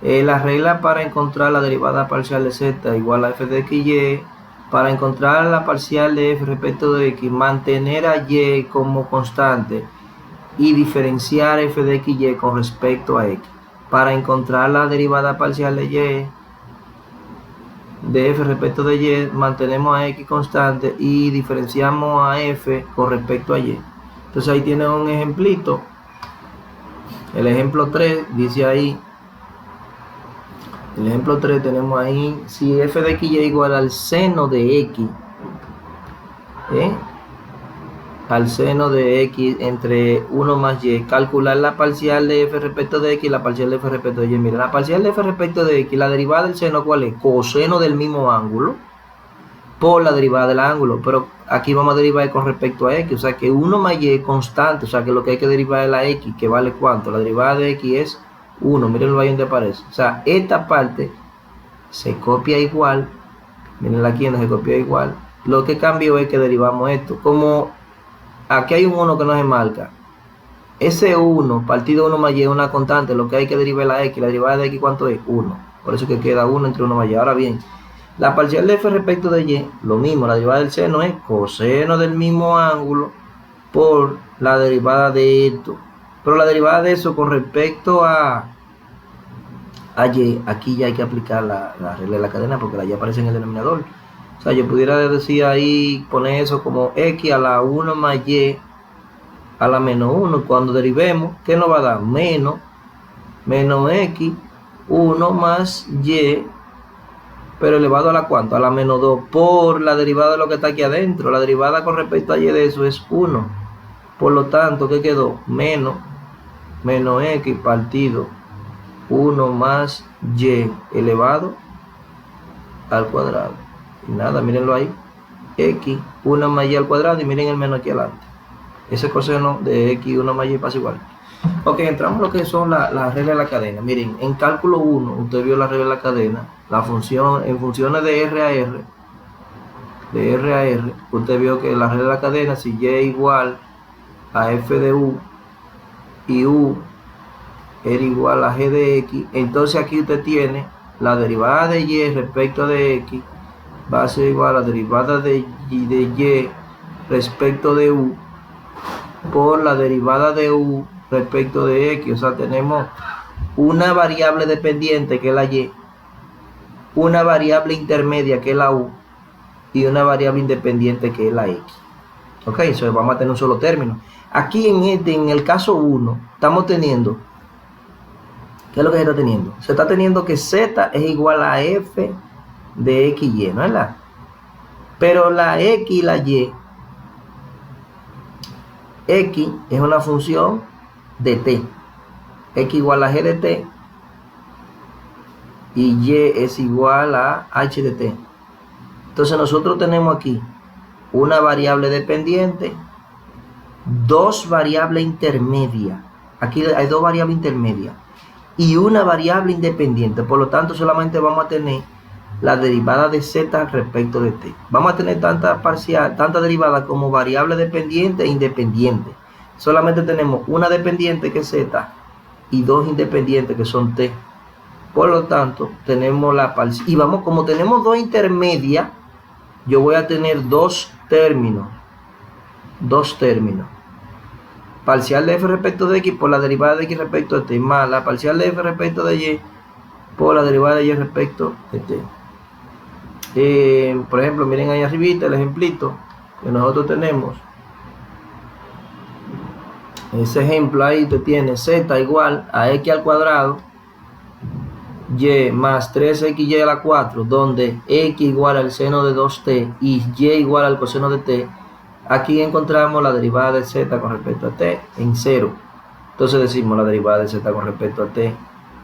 La regla para encontrar la derivada parcial de z igual a f de x y, para encontrar la parcial de f respecto de x, mantener a y como constante y diferenciar f de x y con respecto a x. Para encontrar la derivada parcial de y, de f respecto de y, mantenemos a x constante y diferenciamos a f con respecto a y. Entonces ahí tienen un ejemplito. El ejemplo 3 dice ahí, el ejemplo 3 tenemos ahí, si f de x y es igual al seno de x, al seno de x entre 1 más y, calcular la parcial de f respecto de x y la parcial de f respecto de y. Mira, la parcial de f respecto de x, la derivada del seno, ¿cuál es? Coseno del mismo ángulo por la derivada del ángulo, pero aquí vamos a derivar con respecto a x, o sea que 1 más y es constante, o sea que lo que hay que derivar es la x, que vale ¿cuánto? La derivada de x es 1, miren ahí donde aparece. O sea, esta parte se copia igual, miren aquí donde se copia igual, lo que cambió es que derivamos esto, como aquí hay un 1 que no se marca, ese 1 partido 1 más y es una constante, lo que hay que derivar es la x, la derivada de x ¿cuánto es? 1, por eso que queda 1 entre 1 más y. Ahora bien, la parcial de f respecto de y, lo mismo, la derivada del seno es coseno del mismo ángulo por la derivada de esto, pero la derivada de eso con respecto a y, aquí ya hay que aplicar la regla de la cadena porque la y aparece en el denominador. O sea, yo pudiera decir ahí, poner eso como x a la 1 más y a la menos 1. Cuando derivemos, ¿qué nos va a dar? Menos x 1 más y, pero elevado a la ¿cuánto? A la menos 2 por la derivada de lo que está aquí adentro. La derivada con respecto a y de eso es 1. Por lo tanto, ¿qué quedó? Menos x partido 1 más y elevado al cuadrado. Y nada, mírenlo ahí. X 1 más y al cuadrado y miren el menos aquí adelante. Ese coseno de x 1 más y pasa igual. Ok, entramos en lo que son las reglas de la cadena. Miren, en cálculo 1, usted vio la regla de la cadena. La función, en funciones de R a R, usted vio que la regla de la cadena, si y igual a f de u y u era igual a g de x, entonces aquí usted tiene la derivada de y respecto de x va a ser igual a la derivada de y respecto de u por la derivada de u respecto de x. O sea, tenemos una variable dependiente que es la y, una variable intermedia que es la u y una variable independiente que es la x. Ok, eso vamos a tener un solo término. Aquí en el caso 1 estamos teniendo ¿Qué es lo que se está teniendo? Se está teniendo que z es igual a f de x y, ¿no es verdad? Pero la x y la y, x es una función de t, x igual a g de t, y y es igual a h de t. Entonces nosotros tenemos aquí una variable dependiente, dos variables intermedias. Aquí hay dos variables intermedias y una variable independiente. Por lo tanto, solamente vamos a tener la derivada de z respecto de t. Vamos a tener tanta derivada como variable dependiente e independiente. Solamente tenemos una dependiente que es z y dos independientes que son t. Por lo tanto, tenemos la parcial. Y vamos, como tenemos dos intermedias, yo voy a tener dos términos. Parcial de f respecto de x por la derivada de x respecto de t, más la parcial de f respecto de y por la derivada de y respecto de t. Por ejemplo, miren ahí arribita el ejemplito que nosotros tenemos. Ese ejemplo ahí te tiene z igual a x al cuadrado y más 3xy a la 4, donde x igual al seno de 2t y y igual al coseno de t. Aquí encontramos la derivada de z con respecto a t en 0. Entonces decimos la derivada de z con respecto a t.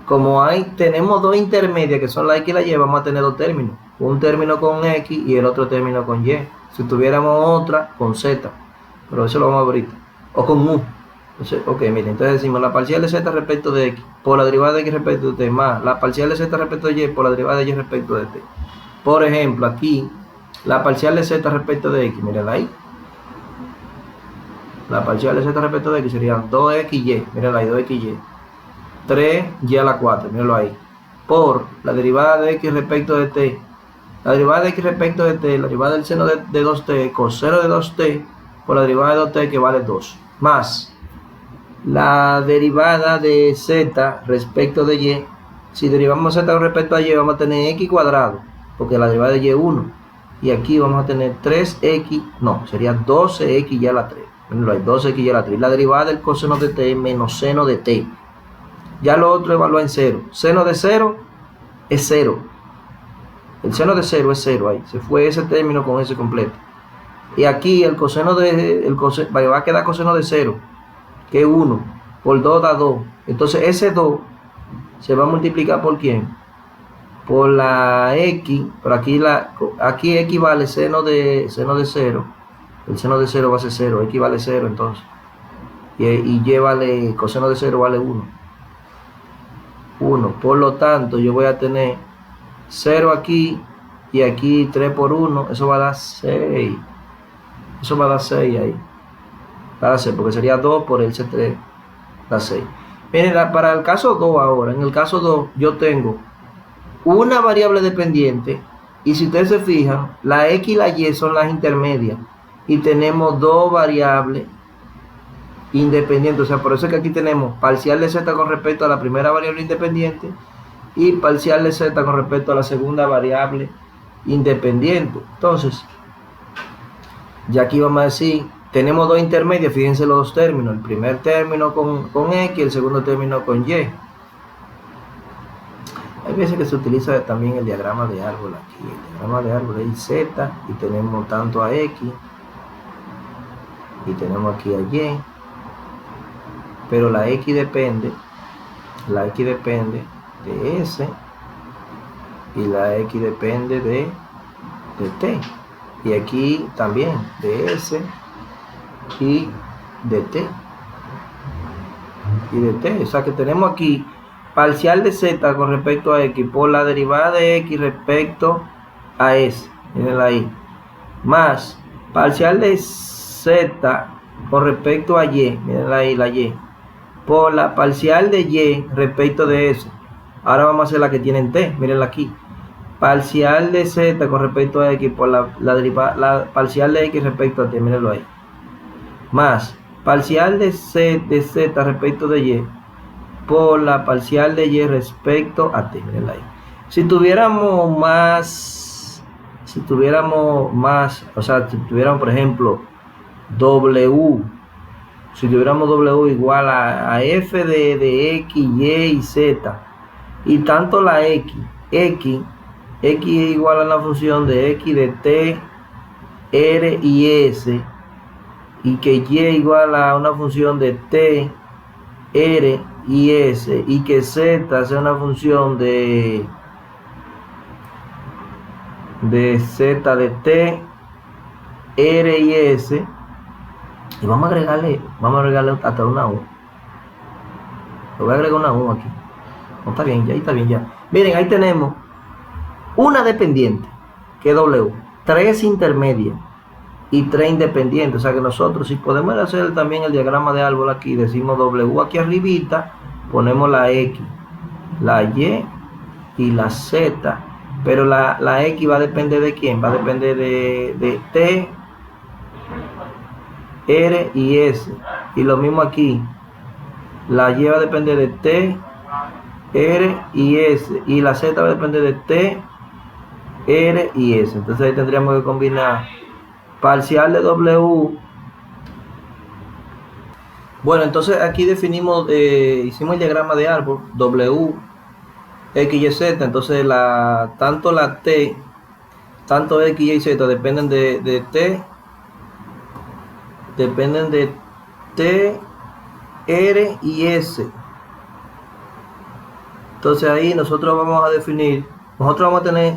Como tenemos dos intermedias que son la x y la y, vamos a tener dos términos. Un término con x y el otro término con y. Si tuviéramos otra con z, pero eso lo vamos a ver ahorita. O con u. Entonces, ok, miren, entonces decimos la parcial de z respecto de x por la derivada de x respecto de t más la parcial de z respecto de y por la derivada de y respecto de t. Por ejemplo, aquí la parcial de z respecto de x, miren ahí. La parcial de z respecto de x serían 2xy, mirenlo ahí, 2xy, 3y a la 4, mirenlo ahí, por la derivada de x respecto de t. La derivada de x respecto de t, la derivada del seno de 2t, coseno de 2t, por la derivada de 2t que vale 2, más la derivada de z respecto de y. Si derivamos z con respecto a y, vamos a tener x cuadrado, porque la derivada de y es 1, y aquí vamos a tener 3x, no, sería 12xy a la 3. Mirenlo ahí, 12xy a la 3. La derivada del coseno de t menos seno de t. Ya lo otro evalúa en 0. Seno de 0 es 0. El seno de 0 es 0 ahí. Se fue ese término con ese completo. Y aquí el coseno va a quedar coseno de 0, que es 1. Por 2 da 2. Entonces ese 2 se va a multiplicar por ¿quién? Por la x. Pero aquí x vale seno de 0. El seno de 0 va a ser 0, x vale 0 entonces. Y y vale, coseno de 0 vale 1. 1. Por lo tanto, yo voy a tener 0 aquí y aquí 3 por 1. Eso va a dar 6. Eso va a dar 6 ahí. Va a dar 6 porque sería 2 por el C3. Da 6. Miren, para el caso 2 ahora. En el caso 2 yo tengo una variable dependiente. Y si ustedes se fijan, la x y la y son las intermedias. Y tenemos dos variables independientes. O sea, por eso es que aquí tenemos parcial de z con respecto a la primera variable independiente y parcial de z con respecto a la segunda variable independiente. Entonces, ya aquí vamos a decir, tenemos dos intermedias, fíjense los dos términos. El primer término con x y el segundo término con y. Hay veces que se utiliza también el diagrama de árbol aquí. El diagrama de árbol es z y tenemos tanto a x. Y tenemos aquí a y, pero la x depende de s y la x depende de t, y aquí también de s y de t, o sea que tenemos aquí parcial de z con respecto a x por la derivada de x respecto a s, miren ahí, más parcial de z con respecto a y, miren ahí la y, por la parcial de y respecto de s. Ahora vamos a hacer la que tienen t, mirenla aquí, parcial de z con respecto a x por la parcial de x respecto a t, mirenlo ahí, más parcial de z respecto de y por la parcial de y respecto a t, mirenla ahí. Si tuviéramos más, o sea, si tuviéramos por ejemplo w Si tuviéramos W igual a f de x, y y z, y tanto la x es igual a la función de x de t, r y s, y que y igual a una función de t, r y s, y que z sea una función de z de t, r y s, y vamos a agregarle hasta una u. Le voy a agregar una u aquí. No, está bien, ya ahí está bien ya. Miren, ahí tenemos una dependiente, que es w, 3 intermedias y 3 independientes. O sea que nosotros, si podemos hacer también el diagrama de árbol aquí, decimos w aquí arribita, ponemos la x, la y y la z, pero la x va a depender de quién, va a depender de t, r y s, y lo mismo aquí, la y va a depender de t, r y s, y la z va a depender de t, r y s. Entonces ahí tendríamos que combinar parcial de w. Bueno, entonces aquí definimos, hicimos el diagrama de árbol, w, x, y, z. Entonces tanto la t, tanto x, y, z dependen de t, dependen de t, r y s. Entonces ahí nosotros vamos a definir, nosotros vamos a tener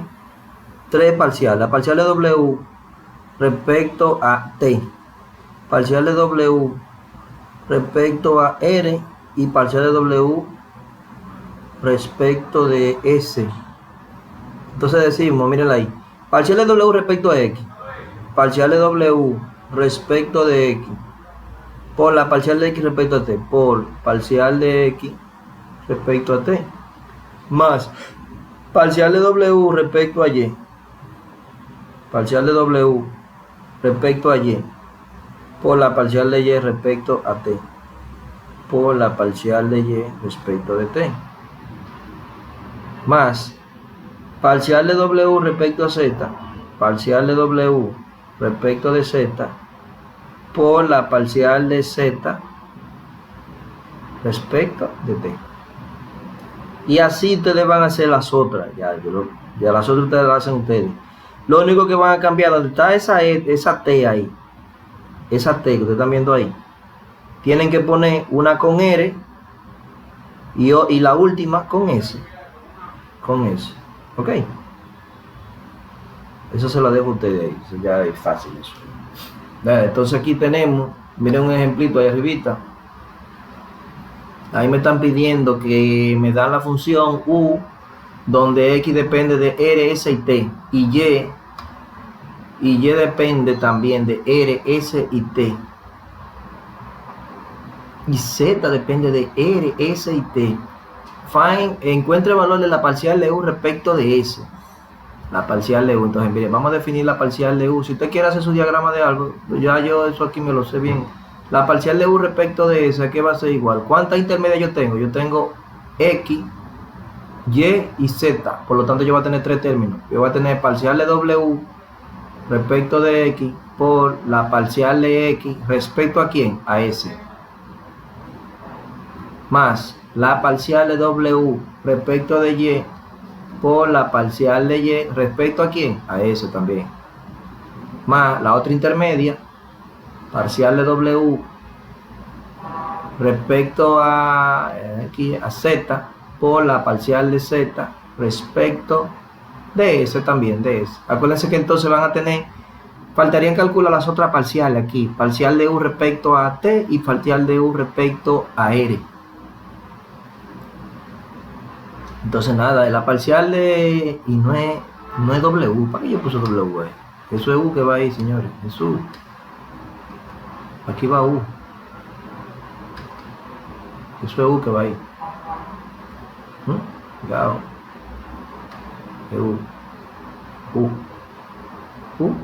tres parciales. La parcial de w respecto a t, parcial de w respecto a r, y parcial de w respecto de s. Entonces decimos, miren ahí, parcial de w respecto a x, parcial de w respecto de x, por la parcial de x respecto a t, por parcial de x respecto a t, más parcial de w respecto a y, parcial de w respecto a y, por la parcial de y respecto a t, por la parcial de y respecto de t, más parcial de w respecto a z, parcial de w respecto de z, por la parcial de z respecto de t. Y así ustedes van a hacer las otras. Ya las otras ustedes las hacen ustedes. Lo único que van a cambiar, donde está esa t ahí, esa t que ustedes están viendo ahí, tienen que poner una con r y la última con s. Con s. ¿Ok? Eso se lo dejo a ustedes ahí. Eso ya es fácil eso. Entonces aquí tenemos, miren un ejemplito ahí arribita. Ahí me están pidiendo que me dan la función u, donde x depende de r, s y t, y depende también de r, s y t, y z depende de r, s y t. Find, encuentre el valor de la parcial de u respecto de s. La parcial de u. Entonces, mire, vamos a definir la parcial de u. Si usted quiere hacer su diagrama de algo, ya yo eso aquí me lo sé bien. La parcial de u respecto de s, ¿qué va a ser igual? ¿Cuántas intermedias yo tengo? Yo tengo x, y y z. Por lo tanto, yo voy a tener tres términos. Yo voy a tener parcial de w respecto de x por la parcial de x respecto a quién? A s. Más la parcial de w respecto de y por la parcial de y respecto a quién? A s también. Más la otra intermedia, parcial de w respecto a z por la parcial de z respecto de s también, de s. Acuérdense que entonces van a tener, faltarían calcular las otras parciales aquí, parcial de u respecto a t y parcial de u respecto a r. Entonces nada, la parcial de, y no es w, ¿para qué yo puse w? Eso es u que va ahí, señores, es u. Aquí va u. Eso es u que va ahí. Cuidado. Es u. Y u.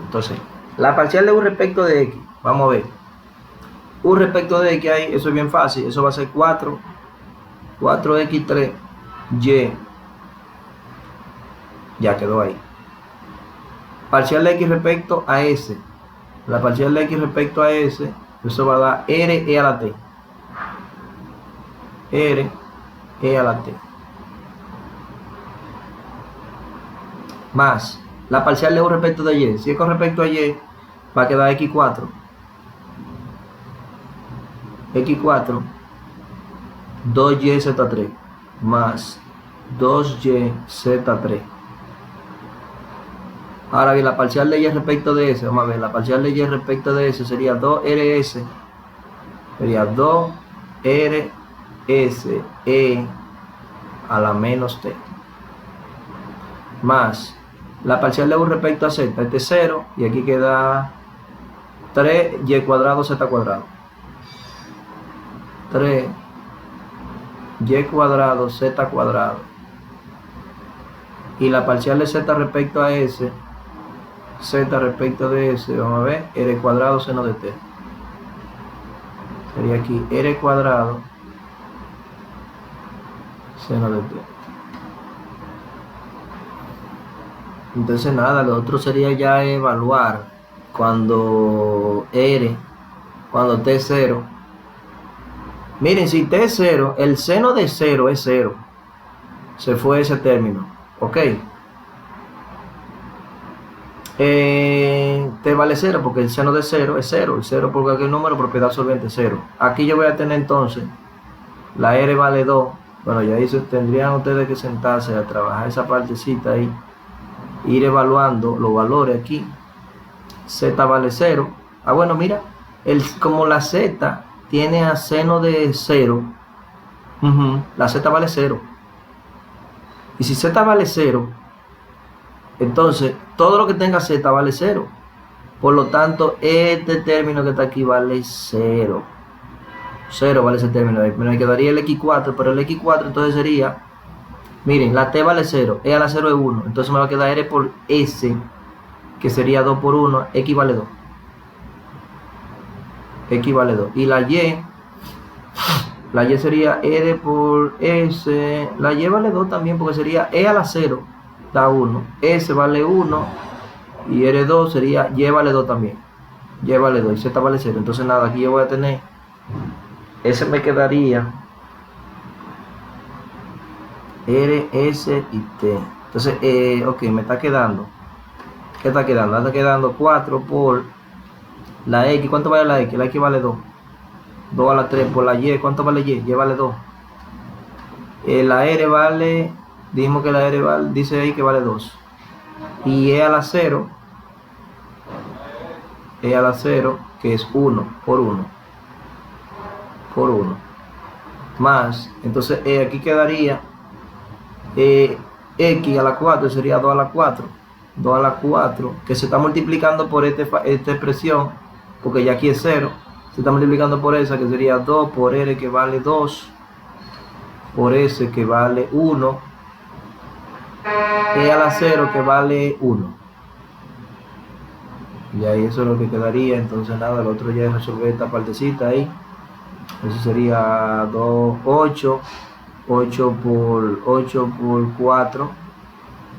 Entonces, la parcial de u respecto de x, vamos a ver. U respecto de x ahí, eso es bien fácil, eso va a ser 4x3 y, ya quedó ahí. Parcial de x respecto a s, la parcial de x respecto a s Eso va a dar R e a la t. R e a la t. Más la parcial de u respecto de y. Si es con respecto a y, va a quedar x4. X4, 2y z3 más 2y z3. Ahora bien, la parcial de y respecto de s, vamos a ver, la parcial de y respecto de s sería 2rs, sería 2rs e a la menos t, más la parcial de u respecto a z, este es 0, y aquí queda 3y cuadrado z cuadrado. 3y cuadrado z cuadrado. Y la parcial de z respecto a s, z respecto de s, vamos a ver, r cuadrado seno de t. Sería aquí r cuadrado seno de t. Entonces nada, lo otro sería ya evaluar cuando cuando t es 0. Miren, si t es 0, el seno de 0 es 0. Se fue ese término, ok. T vale 0 porque el seno de 0 es 0. El 0 por cualquier número, propiedad solvente 0. Aquí yo voy a tener entonces, la r vale 2. Bueno, ya eso tendrían ustedes que sentarse a trabajar esa partecita ahí. Ir evaluando los valores aquí. Z vale 0. Ah, bueno, mira, como la Z tiene a seno de 0, la Z vale 0. Y si Z vale 0, entonces todo lo que tenga Z vale 0. Por lo tanto, este término que está aquí vale 0. 0 vale ese término. Me quedaría el x4, pero el x4 entonces sería, miren, la t vale 0, e a la 0 es 1. Entonces me va a quedar r por s, que sería 2 por 1, x vale 2. X vale 2. Y la y sería r por s. La y vale 2 también, porque sería e a la 0, da 1. S vale 1. Y R2 sería y vale 2 también. Y vale 2 y z vale 0. Entonces nada, aquí yo voy a tener, ese me quedaría R, S y T. Entonces, ok, me está quedando. ¿Qué está quedando? Está quedando 4 por la X. ¿Cuánto vale la X? La X vale 2. 2 a la 3 por la Y. ¿Cuánto vale Y? Y vale 2. La R vale, dijimos que la R vale, dice ahí que vale 2. Y E a la 0, que es 1 por 1. Por 1. Más, entonces aquí quedaría X a la 4, sería 2 a la 4. 2 a la 4, que se está multiplicando por esta expresión, porque ya aquí es 0. Se está multiplicando por esa, que sería 2 por R, que vale 2, por S, que vale 1, E a la 0, que vale 1. Y ahí eso es lo que quedaría. Entonces nada, el otro ya es resolver esta partecita ahí. Eso sería 2, 8. 8 por 4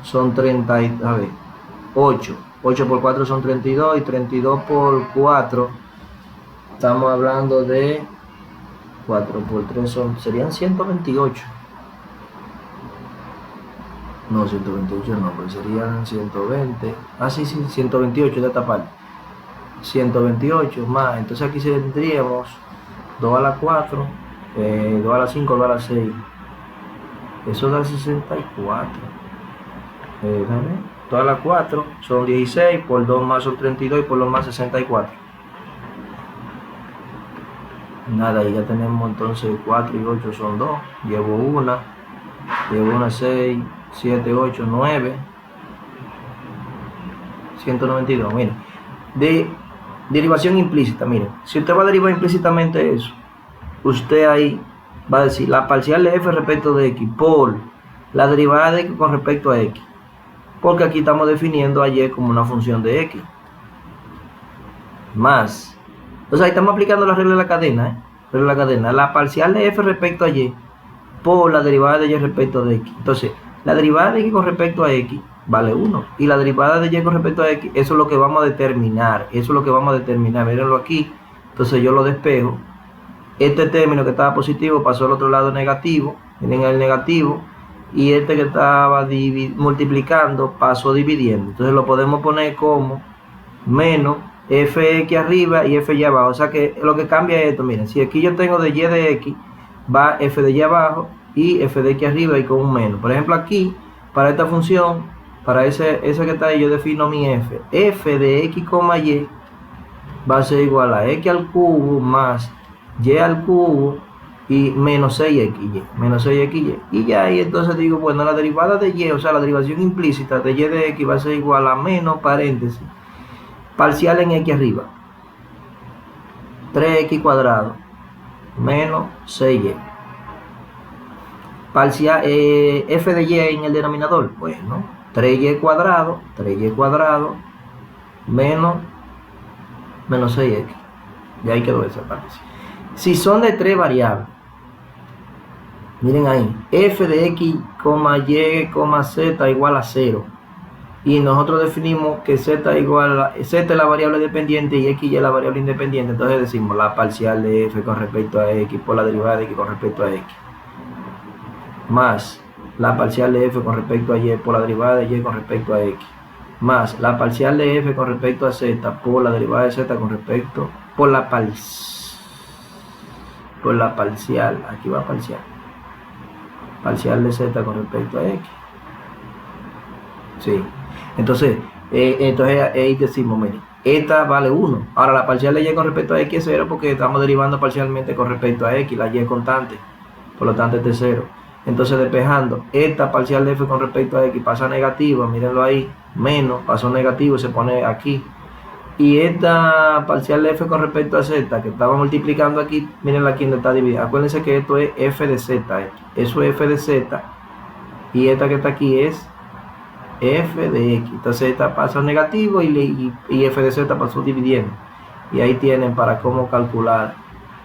son 30. A ver, 8 por 4 son 32. Y 32 por 4, estamos hablando de 4 por 3 serían 128. No, 128 no, pues serían 120. Ah, sí, 128 de esta parte. 128 más. Entonces aquí tendríamos 2 a la 4, 2 a la 5, 2 a la 6. Eso da 64. 2 a la 4 son 16, por 2 más son 32 y por los más 64. Nada, y ya tenemos entonces 4 y 8 son 2. Llevo una 6, 7, 8, 9. 192, miren. De derivación implícita, miren. Si usted va a derivar implícitamente eso, usted ahí va a decir la parcial de f respecto de x por la derivada de x con respecto a x. Porque aquí estamos definiendo a y como una función de x. Más. Entonces ahí estamos aplicando la regla de la cadena. Regla de la cadena. La parcial de f respecto a y por la derivada de y respecto de x. Entonces, la derivada de x con respecto a x vale 1. Y la derivada de y con respecto a x, eso es lo que vamos a determinar. Eso es lo que vamos a determinar. Mírenlo aquí. Entonces yo lo despejo. Este término que estaba positivo pasó al otro lado negativo. Miren el negativo. Y este que estaba multiplicando pasó dividiendo. Entonces lo podemos poner como menos fx arriba y fy abajo. O sea que lo que cambia es esto. Miren, si aquí yo tengo de y de x, va f de y abajo y f de x arriba y con un menos. Por ejemplo, aquí, para esta función, para ese que está ahí, yo defino mi f de x, y va a ser igual a x al cubo más y al cubo y menos 6xy, menos 6xy. Y ya ahí entonces digo, bueno, la derivada de y, o sea, la derivación implícita de y de x va a ser igual a menos, paréntesis, parcial en x arriba, 3x cuadrado menos 6y. Parcial, f de y en el denominador, bueno, 3y cuadrado menos 6x. Y ahí quedó esa parte. Si son de 3 variables, miren ahí, f de x, y, z igual a 0. Y nosotros definimos que z igual a, z es la variable dependiente y x es la variable independiente. Entonces decimos la parcial de f con respecto a x por la derivada de x con respecto a x, más la parcial de f con respecto a y por la derivada de y con respecto a x, más la parcial de f con respecto a z por la derivada de z con respecto, por la parcial, aquí va parcial de z con respecto a x. Sí, entonces ahí decimos, miren, esta vale 1. Ahora la parcial de y con respecto a x es 0 porque estamos derivando parcialmente con respecto a x, la y es constante, por lo tanto este es 0. Entonces despejando, esta parcial de f con respecto a x pasa negativa, mírenlo ahí, menos, pasó negativo y se pone aquí. Y esta parcial de f con respecto a z, que estaba multiplicando aquí, miren aquí donde está dividida. Acuérdense que esto es f de z, eso es f de z, y esta que está aquí es f de x. Entonces esta pasó negativo y f de z pasó dividiendo. Y ahí tienen para cómo calcular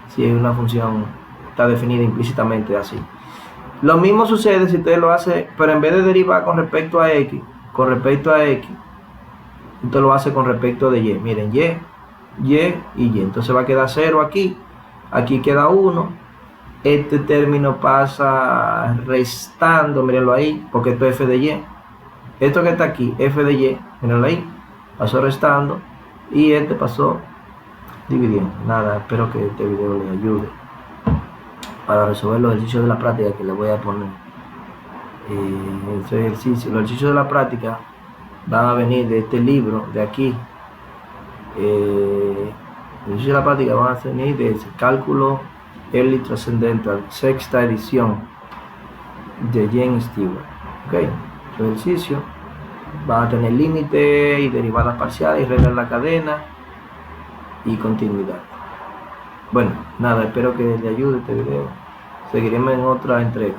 si es una función, está definida implícitamente así. Lo mismo sucede si usted lo hace, pero en vez de derivar con respecto a x, usted lo hace con respecto de y. Miren, y. Entonces va a quedar 0 aquí. Aquí queda 1. Este término pasa restando, mírenlo ahí, porque esto es f de y. Esto que está aquí, f de y, mírenlo ahí, pasó restando. Y este pasó dividiendo. Nada, espero que este video le ayude para resolver los ejercicios de la práctica que le voy a poner. Los ejercicios de la práctica van a venir de este libro de aquí. Los ejercicios de la práctica van a venir de ese Cálculo Early Transcendental, sexta edición de James Stewart. Okay. Los ejercicios van a tener límite y derivadas parciales, reglas de la cadena y continuidad. Bueno, nada, espero que le ayude este video. Seguiremos en otra entrega.